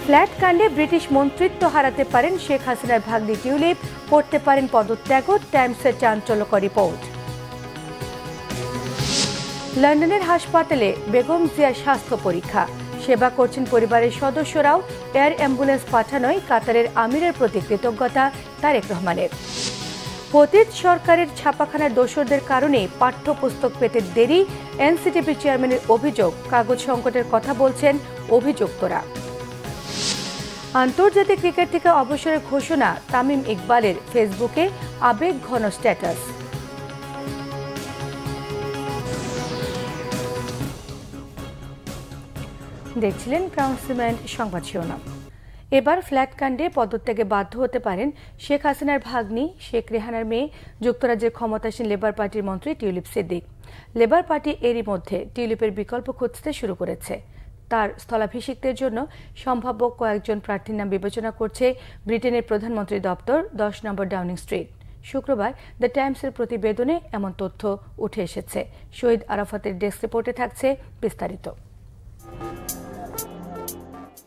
Flat কাণ্ডে British মন্ত্রিত্ব হারাতে পারেন শেখ হাসিনার ভাগ্নি টিউলিপ, করতে পারেন পদত্যাগও, টাইমসের চাঞ্চল্যকর রিপোর্ট। লন্ডনের হাসপাতালে বেগম জিয়ার স্বাস্থ্য পরীক্ষা, সেবা করছেন পরিবারের সদস্যরাও। এয়ার অ্যাম্বুলেন্স পাঠানোয় কাতারের আমিরের প্রতি কৃতজ্ঞতা তারেক রহমানের। পতিত সরকারের ছাপাখানার দোসরদের কারণে পাঠ্যপুস্তক পেতে দেরি, এনসিটিভি চেয়ারম্যানের অভিযোগ। কাগজ সংকটের কথা বলছেন অভিযুক্তরা। আন্তর্জাতিক ক্রিকেট থেকে অবসরের ঘোষণা তামিম ইকবালের, ফেসবুকে আবেগ ঘন স্ট্যাটাস। দেখছিলেন ক্রাউন সিমেন্ট সংবাদ শিরোনাম। এবার ফ্ল্যাট কাণ্ডে পদত্যাগে বাধ্য হতে পারেন শেখ হাসিনার ভাগ্নি শেখ রেহানার মেয়ে, যুক্তরাজ্যের ক্ষমতাসীন লেবার পার্টির মন্ত্রী টিউলিপ সিদ্দিক। লেবার পার্টি এরই মধ্যে টিউলিপের বিকল্প খুঁজতে শুরু করেছে। তার স্থলাভিষিক্তের জন্য সম্ভাব্য কয়েকজন প্রার্থীর নাম বিবেচনা করছে ব্রিটেনের প্রধানমন্ত্রী দপ্তর, 10 নম্বর ডাউনিং স্ট্রিট। শুক্রবার দ্য টাইমসের প্রতিবেদনে এমন তথ্য উঠে এসেছে। শহীদ আরাফাতের ডেস্ক রিপোর্টে থাকছে বিস্তারিত।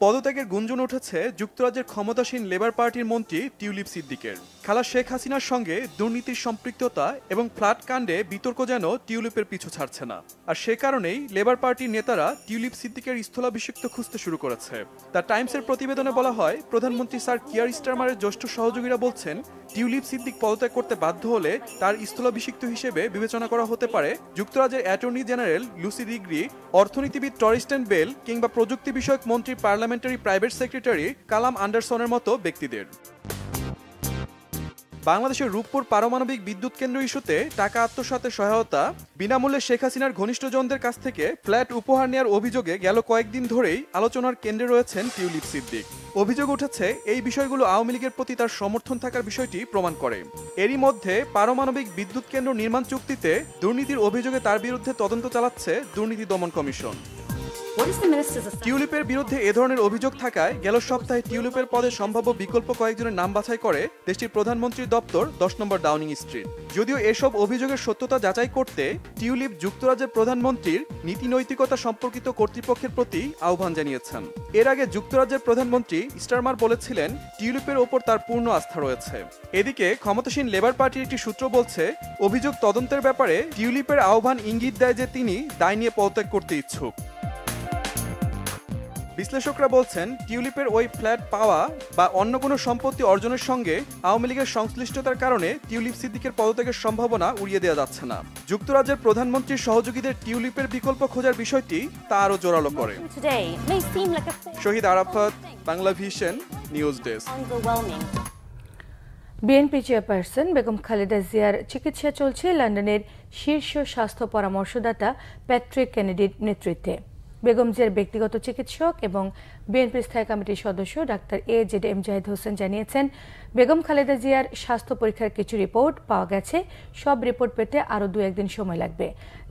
পদত্যাগের গুঞ্জন উঠেছে যুক্তরাজ্যের ক্ষমতাসীন লেবার পার্টির মন্ত্রী টিউলিপ সিদ্দিকের। খালা শেখ হাসিনার সঙ্গে দুর্নীতির সম্পৃক্ততা এবং ফ্ল্যাট কাণ্ডে বিতর্ক যেন টিউলিপের পিছু ছাড়ছে না। আর সে কারণেই লেবার পার্টির নেতারা টিউলিপ সিদ্দিকের স্থলাভিষিক্ত খুঁজতে শুরু করেছে। দ্য টাইমসের প্রতিবেদনে বলা হয়, প্রধানমন্ত্রী স্যার কিয়ার স্টারমারের জ্যেষ্ঠ সহযোগীরা বলছেন, টিউলিপ সিদ্দিক পদত্যাগ করতে বাধ্য হলে তার স্থলাভিষিক্ত হিসেবে বিবেচনা করা হতে পারে যুক্তরাজ্যের অ্যাটর্নি জেনারেল লুসি রিগ্রি, অর্থনীতিবিদ টরিস্টেন বেল কিংবা প্রযুক্তি বিষয়ক মন্ত্রী পার্লামেন্টারি প্রাইভেট সেক্রেটারি কালাম আন্ডারসনের মতো ব্যক্তিদের। বাংলাদেশের রূপপুর পারমাণবিক বিদ্যুৎ কেন্দ্র ইস্যুতে টাকা আত্মসাতের সহায়তা, বিনামূল্যে শেখ হাসিনার ঘনিষ্ঠজনদের কাছ থেকে ফ্ল্যাট উপহার নেওয়ার অভিযোগে গেল কয়েকদিন ধরেই আলোচনার কেন্দ্রে রয়েছেন টিউলিপ সিদ্দিক। অভিযোগ উঠেছে, এই বিষয়গুলো আওয়ামী লীগের প্রতি তার সমর্থন থাকার বিষয়টি প্রমাণ করে। এরই মধ্যে পারমাণবিক বিদ্যুৎ কেন্দ্র নির্মাণ চুক্তিতে দুর্নীতির অভিযোগে তার বিরুদ্ধে তদন্ত চালাচ্ছে দুর্নীতি দমন কমিশন। টিউলিপের বিরুদ্ধে এ ধরনের অভিযোগ থাকায় গেল সপ্তাহে টিউলিপের পদে সম্ভাব্য বিকল্প কয়েকজনের নাম বাছাই করে দেশটির প্রধানমন্ত্রীর দপ্তর, 10 নম্বর ডাউনিং স্ট্রিট। যদিও এসব অভিযোগের সত্যতা যাচাই করতে টিউলিপ যুক্তরাজ্যের প্রধানমন্ত্রীর নীতি নৈতিকতা সম্পর্কিত কর্তৃপক্ষের প্রতি আহ্বান জানিয়েছেন। এর আগে যুক্তরাজ্যের প্রধানমন্ত্রী স্টারমার বলেছিলেন, টিউলিপের ওপর তার পূর্ণ আস্থা রয়েছে। এদিকে ক্ষমতাসীন লেবার পার্টির একটি সূত্র বলছে, অভিযোগ তদন্তের ব্যাপারে টিউলিপের আহ্বান ইঙ্গিত দেয় যে তিনি দায় নিয়ে পদত্যাগ করতে ইচ্ছুক। বিশ্লেষকরা বলছেন, টিউলিপের ওই ফ্ল্যাট পাওয়া বা অন্য কোনো সম্পত্তি অর্জনের সঙ্গে আওয়ামী লীগের সংশ্লিষ্টতার কারণে টিউলিপ সিদ্দিকের পদত্যাগের সম্ভাবনা উড়িয়ে দেওয়া যাচ্ছে না। যুক্তরাজ্যের প্রধানমন্ত্রীর সহযোগীদের টিউলিপের বিকল্প খোঁজার বিষয়টি তা আরও জোরালো করে। Shahid Arafat, Bangla vision, news desk. BNP chairperson Begum Khaleda জিয়ার চিকিৎসা চলছে লন্ডনের শীর্ষ স্বাস্থ্য পরামর্শদাতা প্যাট্রিক কেনেডির নেতৃত্বে। বেগম জিয়ার ব্যক্তিগত চিকিৎসক এবং বিএনপি স্থায়ী কমিটির সদস্য ডাক্তার AJM জাহিদ হোসেন জানিয়েছেন, বেগম খালেদা জিয়ার স্বাস্থ্য পরীক্ষার কিছু রিপোর্ট পাওয়া গেছে। সব রিপোর্ট পেতে আরও 2-1 দিন সময় লাগবে।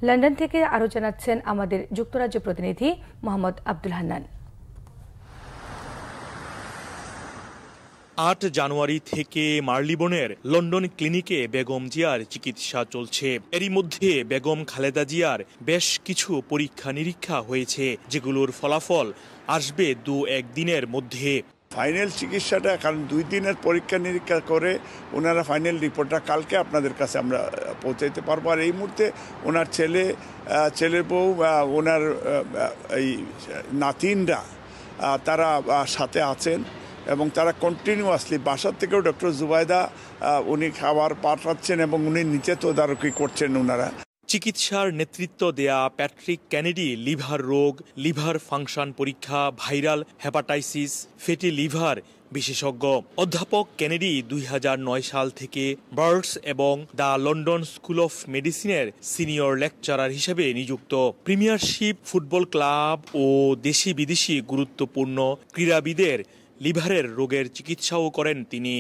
লন্ডন থেকে আরও জানাচ্ছেন আমাদের যুক্তরাজ্য প্রতিনিধি মোহাম্মদ আব্দুল হান্নান। 8 জানুয়ারি থেকে মার্লিবনের লন্ডন ক্লিনিকে বেগম জিয়ার চিকিৎসা চলছে। এরই মধ্যে বেগম খালেদা জিয়ার বেশ কিছু পরীক্ষা নিরীক্ষা হয়েছে, যেগুলোর ফলাফল আসবে 2-1 দিনের মধ্যে। ফাইনাল চিকিৎসাটা, কারণ 2 দিনের পরীক্ষা নিরীক্ষা করে ওনারা ফাইনাল রিপোর্টটা কালকে আপনাদের কাছে আমরা পৌঁছাইতে পারবো। আর এই মুহূর্তে ওনার ছেলের বউ, ওনার এই নাতিনরা তারা সাথে আছেন এবং তারা কন্টিনিউয়াসলি বাসার থেকেও ডক্টর জুবাইদা উনি খাবার পাঠাচ্ছেন এবং উনি নিচে তদারকি করছেন। ওনারা চিকিৎসার নেতৃত্ব দেয়া প্যাট্রিক কেনেডি লিভার রোগ, লিভার ফাংশন পরীক্ষা, ভাইরাল হেপাটাইটিস, ফ্যাটি লিভার বিশেষজ্ঞ। অধ্যাপক কেনেডি 2009 সাল থেকে বার্ডস এবং দ্য লন্ডন স্কুল অফ মেডিসিনের সিনিয়র লেকচারার হিসেবে নিযুক্ত। প্রিমিয়ারশিপ ফুটবল ক্লাব ও দেশি বিদেশি গুরুত্বপূর্ণ ক্রীড়াবিদের লিভারের রোগের চিকিৎসাও করেন তিনি।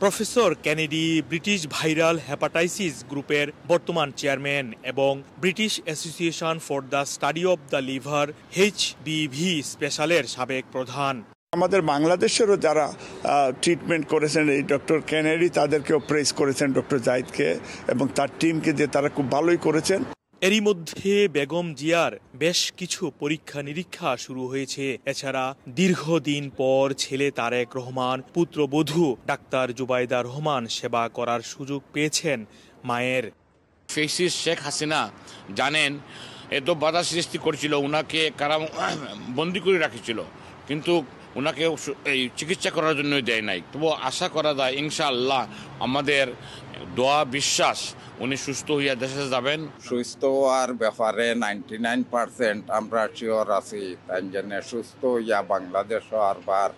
Professor Kennedy British viral hepatitis গ্রুপের বর্তমান চেয়ারম্যান এবং British association for the study of the liver HBV স্পেশালের সাবেক প্রধান। আমাদের বাংলাদেশেরও যারা ট্রিটমেন্ট করেছেন এই ডক্টর কেনেডি, তাদেরকেও প্রেস করেছেন ডক্টর জাহিদকে এবং তার টিমকে, যে তারা খুব ভালোই করেছেন। এরই মধ্যে বেগম জিয়ার বেশ কিছু পরীক্ষা নিরীক্ষা শুরু হয়েছে। এছাড়া দীর্ঘদিন পর ছেলে তারেক রহমান, পুত্রবধূ ডাক্তার জুবাইদা রহমান সেবা করার সুযোগ পেয়েছেন মায়ের। ফেসিস শেখ হাসিনা জানেন এত বাধা সৃষ্টি করেছিল, ওনাকে বন্দি করে রাখেছিল, কিন্তু ওনাকে এই চিকিৎসা করার জন্য দেয় নাই। তবু আশা করা যায় ইনশাআল্লাহ আমাদের দোয়া বিশ্বাস উনি সুস্থ হইয়া দেশে যাবেন। সুস্থ হওয়ার ব্যাপারে 99% আমরা শিওর আছি। তাই জন্য সুস্থ হইয়া বাংলাদেশ আরবার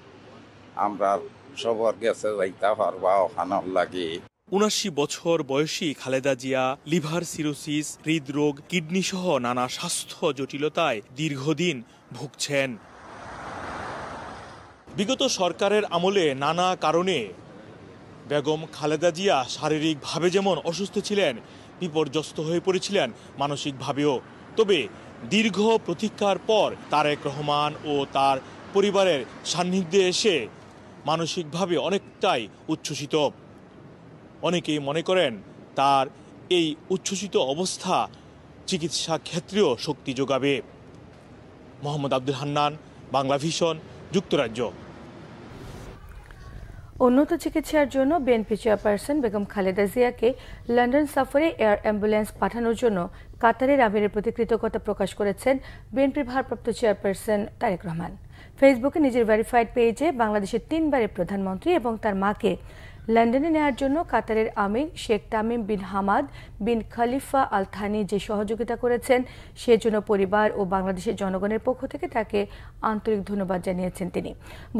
আমরা সবর গেছে যাইতে পারবা ওখানে লাগি। ৭৯ বছর বয়সী খালেদা জিয়া লিভার সিরোসিস, হৃদরোগ, কিডনি সহ নানা স্বাস্থ্য জটিলতায় দীর্ঘদিন ভুগছেন। বিগত সরকারের আমলে নানা কারণে বেগম খালেদা জিয়া শারীরিকভাবে যেমন অসুস্থ ছিলেন, বিপর্যস্ত হয়ে পড়েছিলেন মানসিকভাবেও। তবে দীর্ঘ প্রতীক্ষার পর তারেক রহমান ও তার পরিবারের সান্নিধ্যে এসে মানসিকভাবে অনেকটাই উচ্ছ্বসিত। অনেকেই মনে করেন তার এই উচ্ছ্বসিত অবস্থা চিকিৎসা ক্ষেত্রেও শক্তি যোগাবে। মোহাম্মদ আব্দুল হান্নান, বাংলা ভিশন, যুক্তরাজ্য। উন্নত চিকিৎসার জন্য বিএনপি চেয়ারপারসন বেগম খালেদা জিয়াকে লন্ডন সফরে এয়ার অ্যাম্বুলেন্স পাঠানোর জন্য কাতারের আমিরের প্রতি কৃতজ্ঞতা প্রকাশ করেছেন বিএনপির ভারপ্রাপ্ত চেয়ারপারসন তারেক রহমান। ফেসবুকে নিজের ভেরিফাইড পেজে বাংলাদেশের ৩বারের প্রধানমন্ত্রী এবং তার মাকে লন্ডনে নেয়ার জন্য কাতারের আমির Sheikh Tamim bin Hamad bin Khalifa Al Thani যে সহযোগিতা করেছেন সেজন্য পরিবার ও বাংলাদেশের জনগণের পক্ষ থেকে তাকে আন্তরিক ধন্যবাদ জানিয়েছেন তিনি।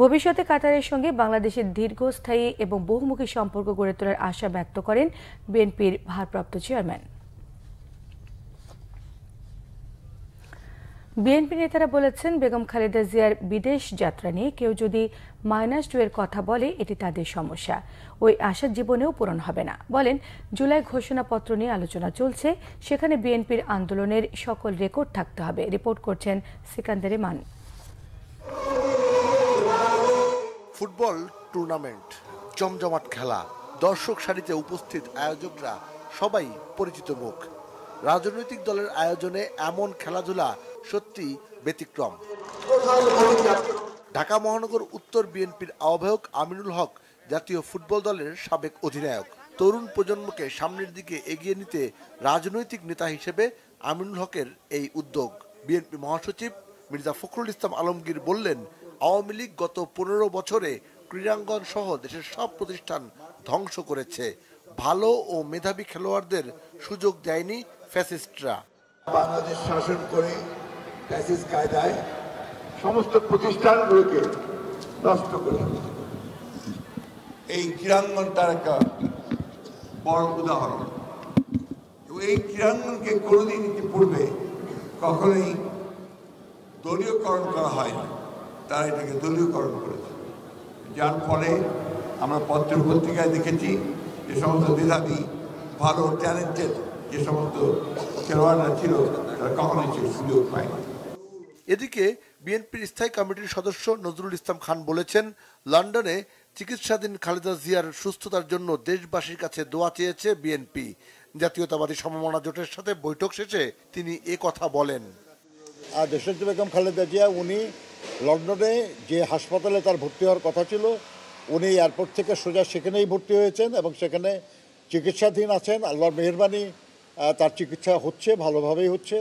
ভবিষ্যতে কাতারের সঙ্গে বাংলাদেশের দীর্ঘস্থায়ী এবং বহুমুখী সম্পর্ক গড়ে তোলার আশা ব্যক্ত করেন বিএনপির ভারপ্রাপ্ত চেয়ারম্যান। বিএনপি নেতারা বলেছেন বেগম খালেদা জিয়ার বিদেশ যাত্রা নিয়ে কেউ যদি -2 এর কথা বলে এটি তাদের সমস্যা, ওই আশা জীবনেও পূরণ হবে না। বলেন জুলাই ঘোষণাপত্র নিয়ে আলোচনা চলছে, সেখানে বিএনপির আন্দোলনের সকল রেকর্ড থাকতে হবে। রিপোর্ট করছেন সিকান্দার ইমান। ফুটবল টুর্নামেন্ট, জমজমাট খেলা, দর্শক সারিতে উপস্থিত আয়োজকরা সবাই পরিচিত মুখ। রাজনৈতিক দলের আয়োজনে এমন খেলাধুলা সত্যি ব্যতিক্রম। ঢাকা মহানগর উত্তর বিএনপির আহ্বায়ক আমিনুল হক জাতীয় ফুটবল দলের সাবেক অধিনায়ক। তরুণ প্রজন্মকে সামনের দিকে এগিয়ে নিতে রাজনৈতিক নেতা হিসেবে আমিনুল হকের এই উদ্যোগ। বিএনপি মহাসচিব মির্জা ফখরুল ইসলাম আলমগীর বললেন, আওয়ামী লীগ গত 15 বছরে ক্রীড়াঙ্গন সহ দেশের সব প্রতিষ্ঠান ধ্বংস করেছে। ভালো ও মেধাবী খেলোয়াড়দের সুযোগ দেয়নি ফ্যাসিস্টরা। বাংলাদেশ শাসন করে ফ্যাসিস্ট কায়দায় সমস্ত প্রতিষ্ঠানগুলোকে নষ্ট করে এই ক্রীড়াঙ্গন তার একটা বড় উদাহরণ। এই ক্রীড়াঙ্গনকে কোনোদিন ইতিপূর্বে কখনোই দলীয়করণ করা হয়নি, তারা এটাকে দলীয়করণ করেছে, যার ফলে আমরা পত্র পত্রিকায় দেখেছি যে সমস্ত মেধাবী ভালো ট্যালেন্টেড যে সমস্ত খেলোয়াড়রা ছিল তারা কখনোই সেই সুযোগ পায়নি। এদিকে বিএনপির স্থায়ী কমিটির সদস্য নজরুল ইসলাম খান বলেছেন, লন্ডনে চিকিৎসাধীন খালেদা জিয়ার সুস্থতার জন্য দেশবাসীর কাছে দোয়া চেয়েছে বিএনপি। জাতীয়তাবাদী সমমনা জোটের সাথে বৈঠক শেষে তিনি এ কথা বলেন। দেশনেত্রী বেগম খালেদা জিয়া উনি লন্ডনে যে হাসপাতালে তার ভর্তি হওয়ার কথা ছিল, উনি এয়ারপোর্ট থেকে সোজা সেখানেই ভর্তি হয়েছেন এবং সেখানে চিকিৎসাধীন আছেন। আল্লাহর মেহেরবানি, তার চিকিৎসা হচ্ছে, ভালোভাবেই হচ্ছে।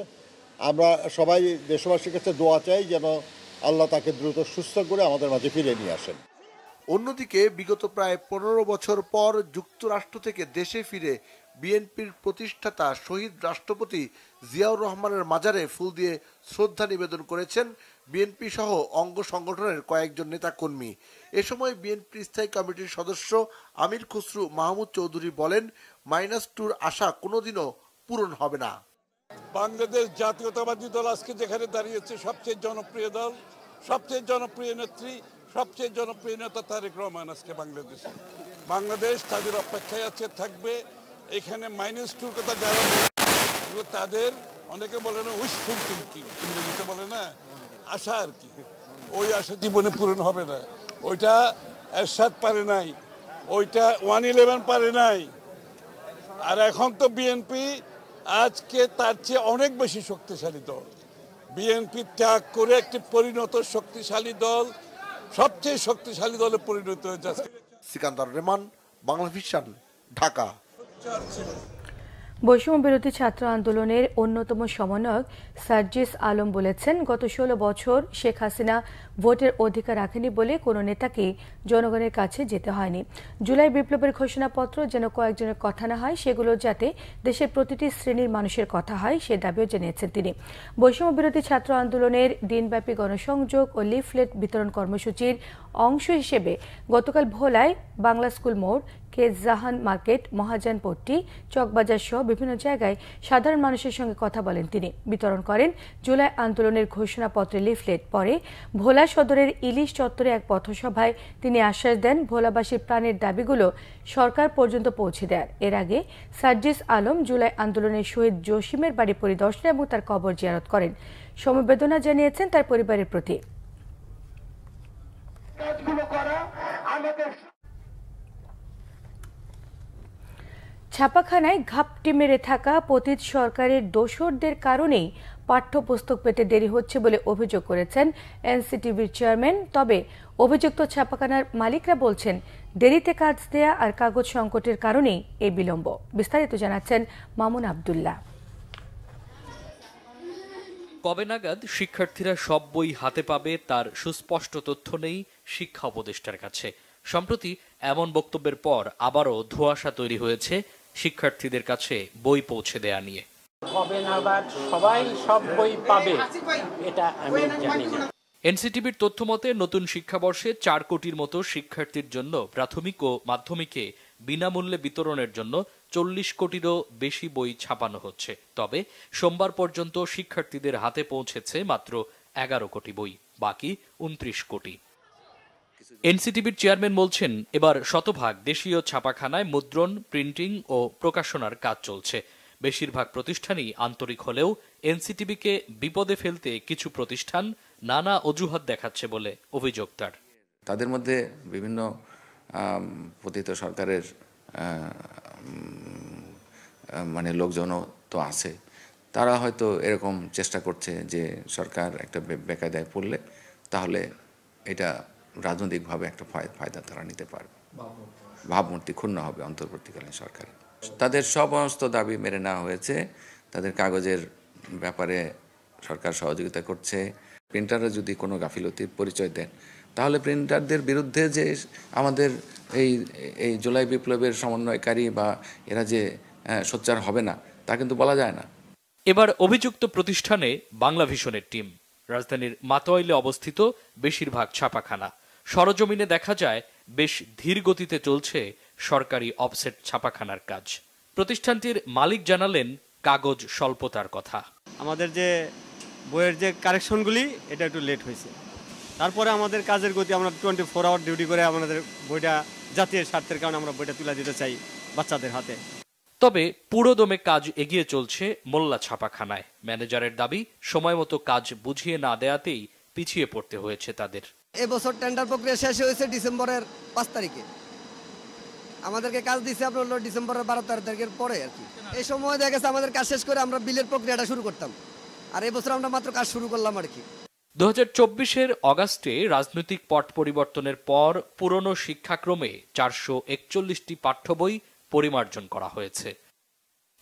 আমরা সবাই দেশবাসীর কাছে দোয়া চাই যেন আল্লাহ তাকে দ্রুত সুস্থ করে আমাদের মাঝে ফিরে নিয়ে আসেন। অন্যদিকে বিগত প্রায় 15 বছর পর যুক্তরাষ্ট্র থেকে দেশে ফিরে বিএনপির প্রতিষ্ঠাতা শহীদ রাষ্ট্রপতি জিয়াউর রহমানের মাজারে ফুল দিয়ে শ্রদ্ধা নিবেদন করেছেন বিএনপি সহ অঙ্গ সংগঠনের কয়েকজন নেতাকর্মী। এ সময় বিএনপির স্থায়ী কমিটির সদস্য আমির খসরু মাহমুদ চৌধুরী বলেন, -2 আশা কোনোদিনও পূরণ হবে না। বাংলাদেশ জাতীয়তাবাদী দল আজকে যেখানে দাঁড়িয়েছে, সবচেয়ে জনপ্রিয় দল, সবচেয়ে জনপ্রিয় নেত্রী, সবচেয়ে জনপ্রিয় নেতা তারেক রহমান আজকে বাংলাদেশে। বাংলাদেশ তাদের অপেক্ষায় আছে, থাকবে। এখানে -2 কথা যারা তাদের অনেকে বলে না উইশফুল থিংকিং, ইংরেজিতে বলে না আশা আর কি, ওই আশা জীবনে পূরণ হবে না। ওইটা এরশাদ পারে নাই, ওইটা 111 পারে নাই। আর এখন তো বিএনপি আজকে তার চেয়ে অনেক বেশি শক্তিশালী দল। বিএনপি ত্যাগ করে একটি পরিণত শক্তিশালী দল সবচেয়ে শক্তিশালী দলে পরিণত হয়েছে। সিকান্দার রেমান, বাংলা ভিশন, ঢাকা। বৈষম্য বিরোধী ছাত্র আন্দোলনের অন্যতম সমন্বয়ক সার্জিস আলম বলেছেন, গত 16 বছর শেখ হাসিনা ভোটের অধিকার রাখেনি বলে কোনো নেতাকে জনগণের কাছে যেতে হয়নি। জুলাই বিপ্লবের ঘোষণাপত্র যেন কয়েকজনের কথা না হয়, সেগুলো যাতে দেশের প্রতিটি শ্রেণীর মানুষের কথা হয় সে দাবিও জানিয়েছেন তিনি। বৈষম্য বিরোধী ছাত্র আন্দোলনের দিনব্যাপী গণসংযোগ ও লিফলেট বিতরণ কর্মসূচির অংশ হিসেবে গতকাল ভোলায় বাংলা স্কুল মোড়, কে জাহান মার্কেট, মহাজানপট্টি, চকবাজার সহ বিভিন্ন জায়গায় সাধারণ মানুষের সঙ্গে কথা বলেন তিনি। বিতরণ করেন জুলাই আন্দোলনের ঘোষণাপত্রে লিফলেট। পরে ভোলা সদরের ইলিশ চত্বরে এক পথসভায় তিনি আশ্বাস দেন ভোলাবাসীর প্রাণের দাবিগুলো সরকার পর্যন্ত পৌঁছে দেয়। এর আগে সার্জিস আলম জুলাই আন্দোলনের শহীদ জসিমের বাড়ি পরিদর্শন এবং তার কবর জিয়ারত করেন। সমবেদনা জানিয়েছেন তার পরিবারের প্রতি। ছাপাখানায় ঘাপটি মেরে থাকা পতিত সরকারের দোসরদের কারণেই পাঠ্যপুস্তক পেতে দেরি হচ্ছে বলে অভিযোগ করেছেন এনসিটিভির চেয়ারম্যান। তবে অভিযুক্ত ছাপাখানার মালিকরা বলছেন, দেরিতে কাজ দেয়া আর কাগজ সংকটের কারণেই এই বিলম্ব। বিস্তারিত জানাচ্ছেন মামুন আব্দুল্লাহ। কবে নাগাদ শিক্ষার্থীরা সব বই হাতে পাবে তার সুস্পষ্ট তথ্য নেই শিক্ষা উপদেষ্টার কাছে। সম্প্রতি এমন বক্তব্যের পর আবারও ধোঁয়াশা তৈরি হয়েছে শিক্ষার্থীদের কাছে বই পৌঁছে দেয়া নিয়ে। কবে নাগাদ সবাই সব বই পাবে এটা আমি জানি না। এনসিটিভির তথ্য মতে নতুন শিক্ষাবর্ষে 4 কোটির মতো শিক্ষার্থীর জন্য প্রাথমিক ও মাধ্যমিকে বিনামূল্যে বিতরণের জন্য 40 কোটিরও বেশি বই ছাপানো হচ্ছে। তবে সোমবার পর্যন্ত শিক্ষার্থীদের হাতে পৌঁছেছে মাত্র 11 কোটি বই, বাকি 29 কোটি। এনসিটিভির চেয়ারম্যান বলছেন, এবার শতভাগ দেশীয় ছাপাখানায় মুদ্রণ, প্রিন্টিং ও প্রকাশনার কাজ চলছে। বেশিরভাগ প্রতিষ্ঠানই আন্তরিক হলেও এনসিটিভিকে বিপদে ফেলতে কিছু প্রতিষ্ঠান নানা অজুহাত দেখাচ্ছে বলে অভিযোগ তার। তাদের মধ্যে বিভিন্ন পতিত সরকারের মানে লোকজনও তো আছে। তারা হয়তো এরকম চেষ্টা করছে যে সরকার একটা বেকায়দায় পড়লে তাহলে এটা রাজনৈতিকভাবে একটা ফায়দা তারা নিতে পারবে, ভাবমূর্তি ক্ষুণ্ণ হবে অন্তর্বর্তীকালীন সরকার। তাদের সমস্ত দাবি মেনে নেওয়া হয়েছে। তাদের কাগজের ব্যাপারে সরকার সহযোগিতা করছে। প্রিন্টাররা যদি কোনো গাফিলতির পরিচয় দেন তাহলে প্রিন্টারদের বিরুদ্ধে যে আমাদের এই জুলাই বিপ্লবের সমন্বয়কারী বা এরা যে সোচ্চার হবে না তা কিন্তু বলা যায় না। এবার অভিযুক্ত প্রতিষ্ঠানে বাংলা ভিশনের টিম। রাজধানীর মাতোয়াইলে অবস্থিত বেশিরভাগ ছাপাখানা। সরজমিনে দেখা যায় বেশ ধীর গতিতে চলছে সরকারি অফসেট ছাপাখানার কাজ। প্রতিষ্ঠানটির মালিক জানালেন কাগজ স্বল্পতার কথা। আমাদের যে বইয়ের যে কারেকশনগুলি এটা একটু লেট হয়েছে। তারপরে আমাদের কাজের গতি, আমরা 24 আওয়ার ডিউটি করে আমাদের বইটা জাতীয় স্বার্থের কারণে আমরা বইটা তুলে দিতে চাই বাচ্চাদের হাতে। তবে পুরোদমে কাজ এগিয়ে চলছে মোল্লা ছাপাখানায়। ম্যানেজারের দাবি, সময় মতো কাজ বুঝিয়ে না দেয়াতেই পিছিয়ে পড়তে হয়েছে তাদের। এবছর টেন্ডার প্রক্রিয়া শেষ হয়েছে ডিসেম্বরের 5 তারিখে। আমাদেরকে কাজ দিচ্ছে আপনার ডিসেম্বরের 12 তারিখের পরে আর কি। এই সময় দেখা গেছে আমাদের কাজ শেষ করে আমরা বিলের প্রক্রিয়াটা শুরু করতাম, আর এবছর আমরা মাত্র কাজ শুরু করলাম আর কি। 2024-এর অগাস্টে রাজনৈতিক পট পরিবর্তনের পর পুরনো শিক্ষাক্রমে 441টি পাঠ্য বই পরিমার্জন করা হয়েছে।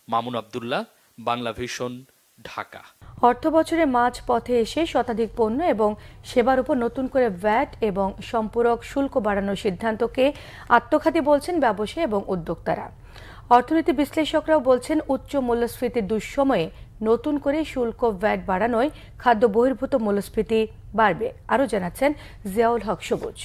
মামুন আব্দুল্লাহ, বাংলা ভিশন, ঢাকা। অর্থ বছরে মাঝ পথে এসে শতাধিক পণ্য এবং সেবার উপর নতুন করে ভ্যাট এবং সম্পূরক শুল্ক বাড়ানোর সিদ্ধান্তকে আত্মঘাতী বলছেন ব্যবসায়ী এবং উদ্যোক্তারা। অর্থনীতি বিশ্লেষকরাও বলছেন, উচ্চ মূল্যস্ফীতির দুঃসময়ে নতুন করে শুল্ক ভ্যাট বাড়ানোয় খাদ্য বহির্ভূত মূল্যস্ফীতি বাড়বে। আরও জানাচ্ছেন জিয়াউল হক সবুজ।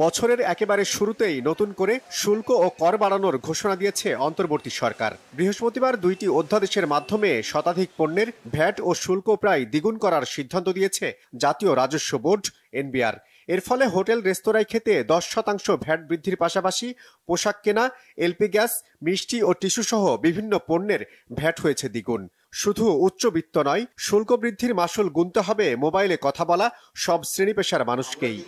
বছরের একেবারে শুরুতেই নতুন করে শুল্ক ও কর বাড়ানোর ঘোষণা দিয়েছে অন্তর্বর্তী সরকার। বৃহস্পতিবার 2টি অধ্যাদেশের মাধ্যমে শতাধিক পণ্যের ভ্যাট ও শুল্ক প্রায় দ্বিগুণ করার সিদ্ধান্ত দিয়েছে জাতীয় রাজস্ব বোর্ড এনবিআর। এর ফলে হোটেল রেস্তোরাঁয় খেতে 10% ভ্যাট বৃদ্ধির পাশাপাশি পোশাক কেনা, এলপি গ্যাস, মিষ্টি ও টিস্যু সহ বিভিন্ন পণ্যের ভ্যাট হয়েছে দ্বিগুণ। শুধু উচ্চবিত্ত নয়, শুল্ক বৃদ্ধির মাসুল গুনতে হবে মোবাইলে কথা বলা সব শ্রেণী পেশার মানুষকেই।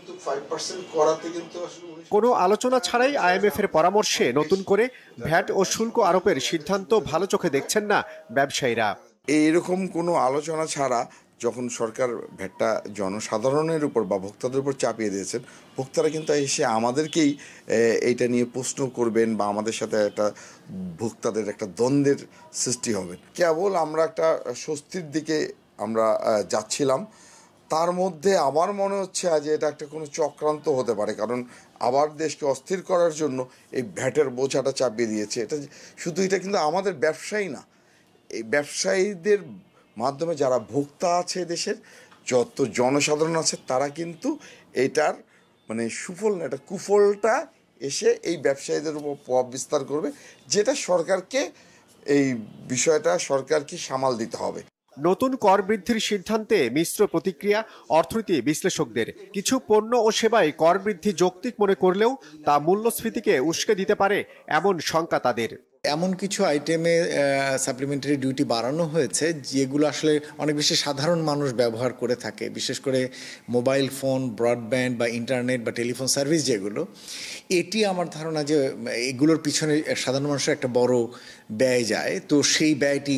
কোনো আলোচনা ছাড়াই IMF এর পরামর্শে নতুন করে ভ্যাট ও শুল্ক আরোপের সিদ্ধান্ত ভালো চোখে দেখছেন না ব্যবসায়ীরা। এইরকম কোনো আলোচনা ছাড়া যখন সরকার ভ্যাটটা জনসাধারণের উপর বা ভোক্তাদের উপর চাপিয়ে দিয়েছেন, ভোক্তারা কিন্তু এসে আমাদেরকেই এইটা নিয়ে প্রশ্ন করবেন বা আমাদের সাথে একটা ভোক্তাদের একটা দ্বন্দ্বের সৃষ্টি হবে। কেবল আমরা একটা স্বস্তির দিকে আমরা যাচ্ছিলাম, তার মধ্যে আমার মনে হচ্ছে যে এটা একটা কোনো চক্রান্ত হতে পারে, কারণ আবার দেশকে অস্থির করার জন্য এই ভ্যাটের বোঝাটা চাপিয়ে দিয়েছে। এটা কিন্তু আমাদের ব্যবসায়ী না, এই ব্যবসায়ীদের মাধ্যমে যারা ভোক্তা আছে দেশের যত জনসাধারণ আছে তারা কিন্তু এটার মানে সুফল না, এটা কুফলটা এসে এই ব্যবসায়ীদের উপর প্রভাব বিস্তার করবে, যেটা সরকারকে এই বিষয়টা সরকারকে সামাল দিতে হবে। নতুন কর বৃদ্ধির সিদ্ধান্তে মিশ্র প্রতিক্রিয়া অর্থনীতি বিশ্লেষকদের। কিছু পণ্য ও সেবায় কর বৃদ্ধি যৌক্তিক মনে করলেও তা মূল্যস্ফীতিকে উস্কে দিতে পারে এমন শঙ্কা তাদের। এমন কিছু আইটেমে সাপ্লিমেন্টারি ডিউটি বাড়ানো হয়েছে যেগুলো আসলে অনেক বেশি সাধারণ মানুষ ব্যবহার করে থাকে, বিশেষ করে মোবাইল ফোন, ব্রডব্যান্ড বা ইন্টারনেট বা টেলিফোন সার্ভিস যেগুলো। এটি আমার ধারণা যে এগুলোর পিছনে সাধারণ মানুষের একটা বড় ব্যয় যায়, তো সেই ব্যয়টি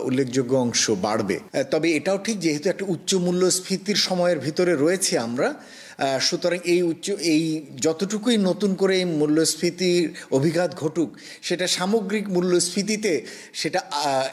উল্লেখযোগ্য অংশ বাড়বে। তবে এটাও ঠিক, যেহেতু একটা উচ্চ মূল্যস্ফীতির সময়ের ভিতরে রয়েছে আমরা, সুতরাং এই যতটুকুই নতুন করে এই মূল্যস্ফীতির অভিঘাত ঘটুক, সেটা সামগ্রিক মূল্যস্ফীতিতে সেটা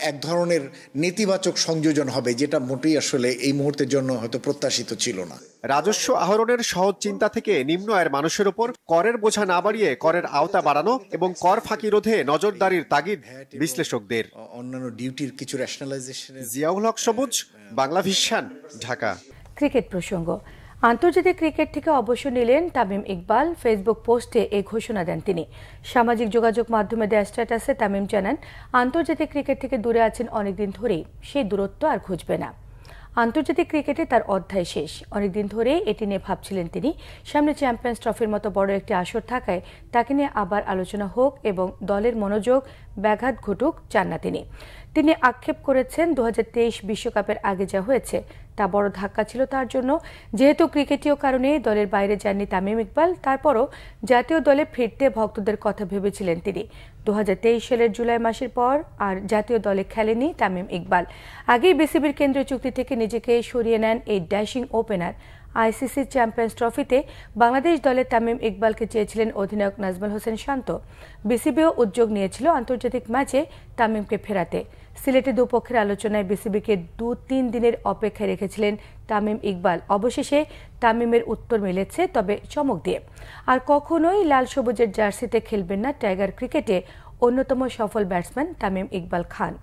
এক ধরনের নেতিবাচক সংযোজন হবে, যেটা মোটেই আসলে এই মুহূর্তের জন্য হয়তো প্রত্যাশিত ছিল না। রাজস্ব আহরণের সহজ চিন্তা থেকে নিম্ন আয়ের মানুষের উপর করের বোঝা না বাড়িয়ে করের আওতা বাড়ানো এবং কর ফাঁকি রোধে নজরদারির তাগিদ বিশ্লেষকদের। অন্যান্য ডিউটির কিছু রেশনালাইজেশন। জিয়াউল হক সবুজ, বাংলা ভিশন, ঢাকা। ক্রিকেট প্রসঙ্গ। আন্তর্জাতিক ক্রিকেট থেকে অবসর নিলেন তামিম ইকবাল। ফেসবুক পোস্টে এই ঘোষণা দেন তিনি। সামাজিক যোগাযোগ মাধ্যমে দেওয়া স্ট্যাটাসে তামিম জানান, আন্তর্জাতিক ক্রিকেট থেকে দূরে আছেন অনেকদিন ধরেই, সেই দূরত্ব আর খুঁজবে না। আন্তর্জাতিক ক্রিকেটে তার অধ্যায় শেষ। অনেকদিন ধরেই এটি নিয়ে ভাবছিলেন তিনি। সামনে চ্যাম্পিয়ন্স ট্রফির মতো বড় একটি আসর থাকায় তাকে নিয়ে আবার আলোচনা হোক এবং দলের মনোযোগ ব্যাঘাত ঘটুক চান না তিনি। তিনি আক্ষেপ করেছেন 2023 বিশ্বকাপের আগে যা হয়েছে তা বড় ধাক্কা ছিল তার জন্য। যেহেতু ক্রিকেটীয় কারণে দলের বাইরে যাননি তামিম ইকবাল, তারপরও জাতীয় দলে ফিরতে ভক্তদের কথা ভেবেছিলেন তিনি। 2023 সালের জুলাই মাসের পর আর জাতীয় দলে খেলেনি তামিম ইকবাল। আগেই বিসিবির কেন্দ্রীয় চুক্তি থেকে নিজেকে সরিয়ে নেন এই ড্যাশিং ওপেনার। আইসিসি চ্যাম্পিয়ন্স ট্রফিতে বাংলাদেশ দলে তামিম ইকবালকে চেয়েছিলেন অধিনায়ক নাজমুল হোসেন শান্ত। বিসিবিও উদ্যোগ নিয়েছিল আন্তর্জাতিক ম্যাচে তামিমকে ফেরাতে। সিলেটে দুপক্ষের আলোচনায় বিসিবিকে 2-3 দিনের অপেক্ষায় রেখেছিলেন তামিম ইকবাল। অবশেষে তামিমের উত্তর মিলেছে, তবে চমক দিয়ে। আর কখনোই লাল সবুজের জার্সিতে খেলবেন না টাইগার ক্রিকেটে অন্যতম সফল ব্যাটসম্যান তামিম ইকবাল খান।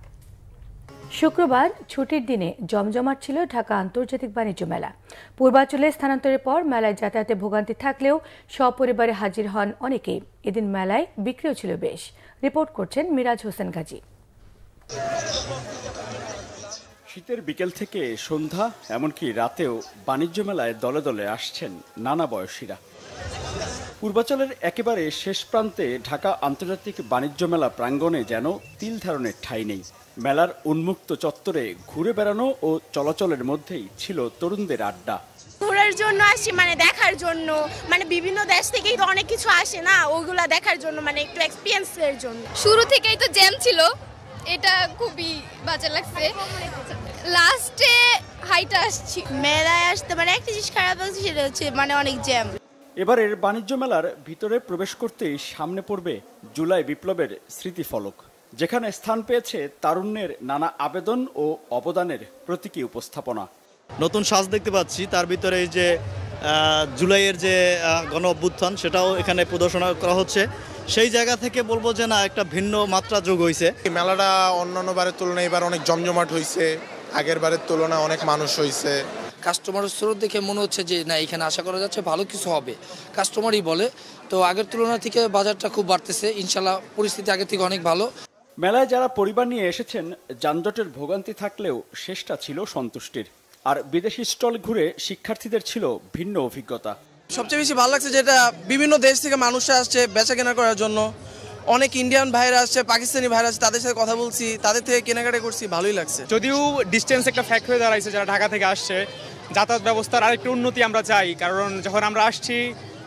শুক্রবার ছুটির দিনে জমজমাট ছিল ঢাকা আন্তর্জাতিক বাণিজ্য মেলা। পূর্বাঞ্চলে স্থানান্তরের পর মেলায় যাতায়াতে ভোগান্তি থাকলেও সপরিবারে হাজির হন অনেকেই। এদিন মেলায় বিক্রিও ছিল বেশ। রিপোর্ট করছেন মিরাজ হোসেন গাজী। শীতের বিকেল থেকে সন্ধ্যা এমনকি রাতেও বাণিজ্য মেলায় দলে দলে আসছেন নানা বয়সীরা। পূর্বাঞ্চলের একেবারে শেষ প্রান্তে ঢাকা আন্তর্জাতিক বাণিজ্য মেলা প্রাঙ্গণে যেন তিল ধারণের ঠাঁই নেই। মেলার উন্মুক্ত চত্বরে ঘুরে বেড়ানো ও চলাচলের মধ্যেই ছিল তরুণদের আড্ডা। ঘোরার জন্য আসি, মানে দেখার জন্য, মানে বিভিন্ন দেশ থেকেই তো অনেক কিছু আসে না, ওইগুলা দেখার জন্য, মানে একটু এক্সপিরিয়েন্সের জন্য। শুরু থেকেই তো জ্যাম ছিল, এটা খুবই বাজে লাগছে। লাস্টে হাইটা আসছি। মেলায় আসতে মানে একটা জিনিস খারাপ লাগছে, সেটা হচ্ছে মানে অনেক জ্যাম। এবারের বাণিজ্য মেলার ভিতরে প্রবেশ করতেই সামনে পড়বে জুলাই বিপ্লবের স্মৃতিফলক, যেখানে স্থান পেয়েছে তারুণ্যের নানা আবেদন ও অবদানের প্রতীকী উপস্থাপনা। নতুন সাজ দেখতে পাচ্ছি, তার ভিতরে এই যে জুলাইয়ের যে গণ অভ্যুত্থান সেটাও এখানে প্রদর্শন করা হচ্ছে। সেই জায়গা থেকে বলবো যে না, একটা ভিন্ন মাত্রা যোগ হয়েছে। মেলাটা অন্যান্য বারের তুলনায় এবার অনেক জমজমাট হয়েছে, আগের বারের তুলনায় অনেক মানুষ হয়েছে। কাস্টমারের স্রোত দেখে মনে হচ্ছে যে না, এখানে আশা করা যাচ্ছে ভালো কিছু হবে, কাস্টমারই বলে। তো আগের তুলনা থেকে বাজারটা খুব বাড়তেছে, ইনশাল্লাহ পরিস্থিতি আগের থেকে অনেক ভালো। মেলায় যারা পরিবার নিয়ে এসেছেন যানজটের ভোগান্তি থাকলেও শেষটা ছিল সন্তুষ্টির। আর বিদেশি স্টল ঘুরে শিক্ষার্থীদের ছিল ভিন্ন অভিজ্ঞতা। সবচেয়ে বেশি ভালো লাগছে যেটা বিভিন্ন দেশ থেকে মানুষরা আসছে বেচা কেনা করার জন্য, অনেক ইন্ডিয়ান ভাইরা আসছে, পাকিস্তানি ভাইরা আসছে, তাদের সাথে কথা বলছি, তাদের থেকে কেনাকাটা করছি, ভালোই লাগছে। যদিও ডিস্টেন্স একটা ফ্যাক্ট হয়ে দাঁড়াইছে, যারা ঢাকা থেকে আসছে, যাতায়াত ব্যবস্থার আরেকটু উন্নতি আমরা চাই, কারণ যখন আমরা আসছি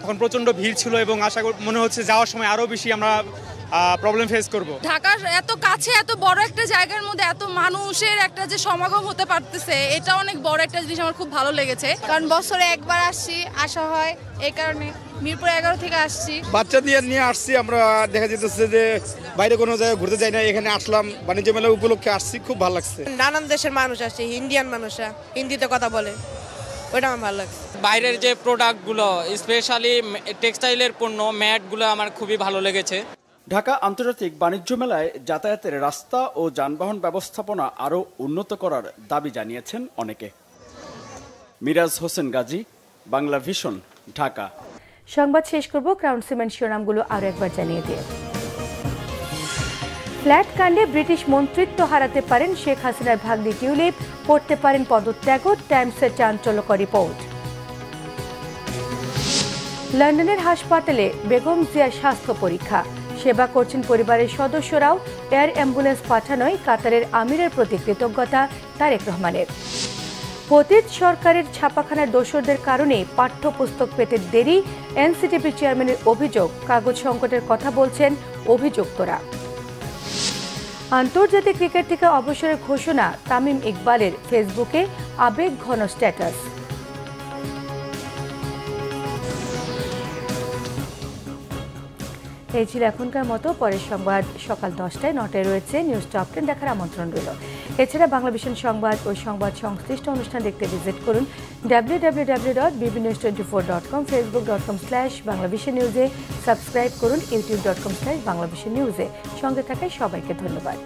তখন প্রচণ্ড ভিড় ছিল এবং আশা মনে হচ্ছে যাওয়ার সময় আরও বেশি আমরা প্রবলেম ফেস করব। ঢাকার এত কাছে এত বড় একটা জায়গার মধ্যে এত মানুষের একটা যে সমাগম হতে পারতেছে, এটা অনেক বড় একটা জিনিস, আমার খুব ভালো লেগেছে। কারণ বছরে একবার আসছি, আসা হয়, এই কারণে মিরপুর 11 থেকে আসছি। বাচ্চা নিয়ে আসছি আমরা, দেখা যেতেছে যে বাইরে কোনো জায়গায় ঘুরতে যাই না, এখানে আসলাম, বাণিজ্য মেলা উপলক্ষে আসছি, খুব ভালো লাগছে। নানান দেশের মানুষ আসছে, ইন্ডিয়ান মানুষরা হিন্দিতে কথা বলে, ওটা আমার ভালো লাগছে। বাইরের যে প্রোডাক্টগুলো, স্পেশালি টেক্সটাইলের পণ্য, ম্যাটগুলো আমার খুবই ভালো লেগেছে। ঢাকা আন্তর্জাতিক বাণিজ্য মেলায় যাতায়াতের রাস্তা ও যানবাহন ব্যবস্থাপনা আরও উন্নত করার দাবি জানিয়েছেন অনেকে। মিরাজ হোসেন গাজী, বাংলা ভিশন, ঢাকা। সংবাদ শেষ করব ক্রাউন সিমেন্ট শিরোনামগুলো আরো একবার জানিয়ে দিয়ে। ফ্ল্যাট কাণ্ডে ব্রিটিশ মন্ত্রিত্ব হারাতে পারেন শেখ হাসিনার ভাগ্নি টিউলিপ, করতে পারেন পদত্যাগও, টাইমসের চাঞ্চল্যকর রিপোর্ট। লন্ডনের হাসপাতালে বেগম জিয়ার স্বাস্থ্য পরীক্ষা, সেবা করছেন পরিবারের সদস্যরাও। এয়ার অ্যাম্বুলেন্স পাঠানোয় কাতারের আমিরের প্রতি কৃতজ্ঞতা তারেক রহমানের। পতিত সরকারের ছাপাখানার দোসরদের কারণে পাঠ্যপুস্তক পেতে দেরি, এনসিটিভি চেয়ারম্যানের অভিযোগ। কাগজ সংকটের কথা বলছেন অভিযুক্তরা। আন্তর্জাতিক ক্রিকেট থেকে অবসরের ঘোষণা তামিম ইকবালের, ফেসবুকে আবেগ ঘন স্ট্যাটাস। এই ছিল এখনকার মতো। পরের সংবাদ সকাল 10টায়, 9টায় রয়েছে নিউজ টপ 10 দেখার আমন্ত্রণ রইল। এছাড়া বাংলা ভিশন সংবাদ ও সংবাদ সংশ্লিষ্ট অনুষ্ঠান দেখতে ভিজিট করুন www.bbnews24.com, facebook.com/banglavishnewsে সাবস্ক্রাইব করুন, youtube.com/banglavishnewsে। সঙ্গে থাকায় সবাইকে ধন্যবাদ।